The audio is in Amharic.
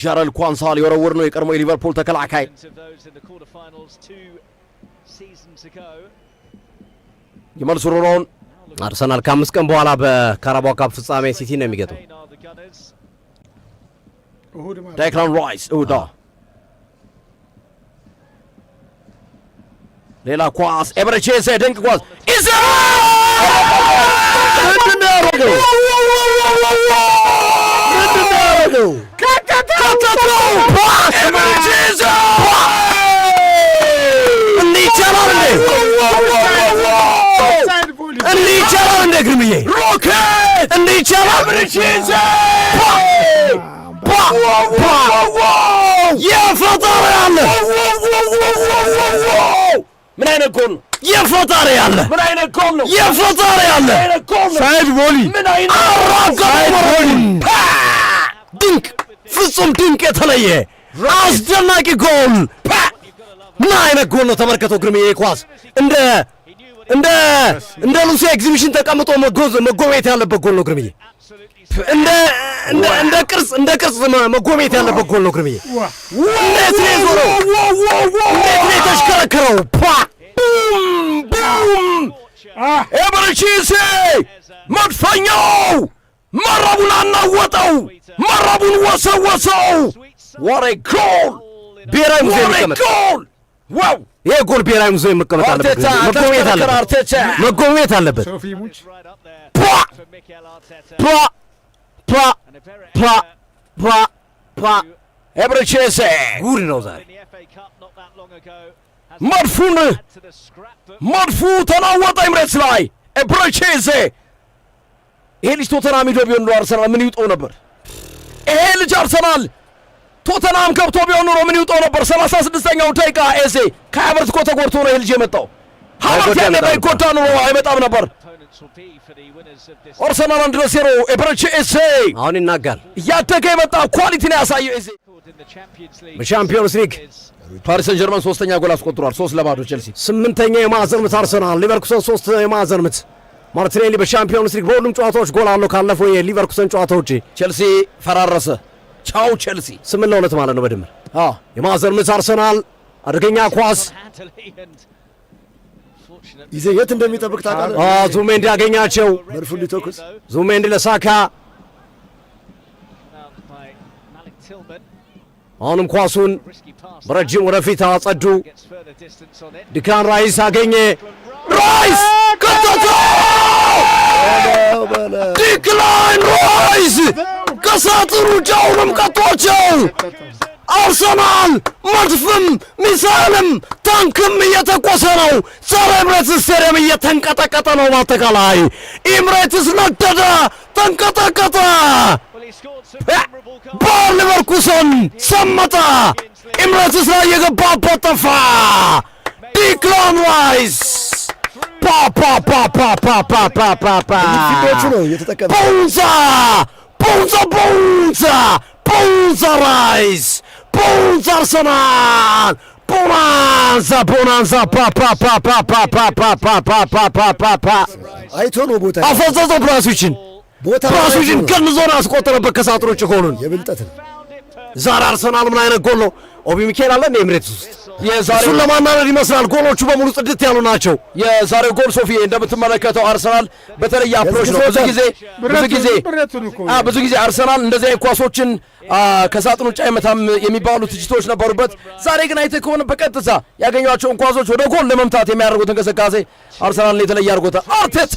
ጃረል ኳንሳል የወረወር ነው የቀድሞ የሊቨርፑል ተከላካይ የመልሱ ሮሮን አርሰናል ከ5 ቀን በኋላ በካራባኦ ካፕ ፍጻሜ ሲቲ ነው የሚገጥመው። ዴክላን ራይስ እሁዳ ሌላ ኳስ ኤቨሬቺስ ድንቅ ኳስ ኢዛ ምንድነው ከተተው ፓስ ኤቨሬቺስ እንዲቻላል እንደ ግርምዬ ሮኬት እንዲቻላል ኤቨሬቺስ የፈጣሪ ያለ ምን አይነት ጎል ነው? የፈጣሪ ያለ ምን አይነት ጎል ነው? የፈጣሪ ያለ ሳይድ ቮሊ ምን አይነት ሳይድ ቮሊ ድንቅ ፍጹም ድንቅ የተለየ አስደናቂ ጎል ምን አይነት ጎል ነው? ተመልከተው ግርምዬ ኳስ እንደ ሉሲ ኤግዚቢሽን ተቀምጦ መጎብኘት ያለበት ጎል ነው ግርምዬ። እንደ ቅርጽ መጎብኘት ያለበት ጎል ነው ግርምዬ። እንዴት ነው የዞረው? እንዴት ነው የተሽከረከረው? ቡም ኤቨሬቺስ መድፈኛው መረቡን አናወጠው፣ መረቡን ወሰወሰው። ወሬ ጎል! ብሔራዊ ሙዚየም ይቀመጥ። ዋው! ይሄ ጎል ብሔራዊ ሙዚየም መቀመጥ አለበት፣ መጎብኘት አለበት። ኤቨሬቺስ ጉድ ነው ዛሬ። መድፉ ተናወጠ ኤምሬትስ ላይ። ኤቨሬቺስ ይሄ ልጅ ቶተናም ሄዶ ቢሆን ኖሮ አርሰናል ምን ይውጠው ነበር? ይሄ ልጅ አርሰናል ቶተናም ከብቶ ቢሆን ኖሮ ምን ይውጠው ነበር? 36ኛው ደቂቃ ኤዜ ከሀቨርት እኮ ተጎድቶ ነው ይሄ ልጅ የመጣው። ሀቨርት ያኔ ባይጎዳ ኖሮ አይመጣም ነበር። አርሰናል 1-0 ኤቨሬቺስ አሁን ይናጋል። እያደገ የመጣ ኳሊቲ ነው ያሳየው ኤዜ። በቻምፒዮንስ ሊግ ፓሪስ ሰን ጀርመን 3ኛ ጎል አስቆጥሯል። 3-0 ቼልሲ። 8ኛ የማዕዘን ምት አርሰናል። ሊቨርኩሰን 3 የማዕዘን ምት። ማርቲኔሊ በቻምፒዮንስ ሊግ በሁሉም ጨዋታዎች ጎል አለው ካለፈው የሊቨርኩሰን ጨዋታ ውጪ። ቼልሲ ፈራረሰ። ቻው ቼልሲ 8-2 ማለት ነው በድምር። የማዕዘን ምት አርሰናል። አደገኛ ኳስ ይዘ የት እንደሚጠብቅ ታውቃለህ? ዙሜንዲ ያገኛቸው መርፉ ሊተኩስ ዙሜንዲ ለሳካ አሁንም ኳሱን በረጅም ወደፊት አጸዱ። ዲክላን ራይስ አገኘ። ራይስ ከተተው! ዲክላን ራይስ ከሳጥኑ ጃውንም ቀጧቸው። አርሰናል መድፍም ሚሳይልም ታንክም እየተኮሰ ነው። ዛሬ ኤምሬትስ ስቴዲየም እየተንቀጠቀጠ ነው። በአጠቃላይ ኤምሬትስ ነደደ፣ ተንቀጠቀጠ። ባየር ሊቨርኩሰን ሰመጠ። ኤምሬትስ ላይ የገባበት ጠፋ። ዲክላን ራይስ ቦንዛ ራይስ ቦንዛ አርሰናል ቦናንዛ አይቶ ነው ቦታ አፈዘዘው። ብራስዊችን ከንዞን አስቆጠረበት ከሳጥኑ ውጭ ጎሉን። የብልጠት ነው ዛሬ አርሰናል ምን አይነት ጎል ነው? ኦቢ ሚካኤል አለ ኤምሬትስ ውስጥ እሱን ለማናደድ ይመስላል። ጎሎቹ በሙሉ ጽድት ያሉ ናቸው። የዛሬው ጎል ሶፊ እንደምትመለከተው አርሰናል በተለየ አፕሮች ነው። ብዙ ጊዜ አርሰናል እንደዚህ አይነት ኳሶችን ከሳጥኑ ውጭ አይመታም የሚባሉ ትችቶች ነበሩበት። ዛሬ ግን አይተህ ከሆነ በቀጥታ ያገኟቸውን ኳሶች ወደ ጎል ለመምታት የሚያደርጉት እንቅስቃሴ አርሰናልን የተለየ አድርጎታል። አርቴታ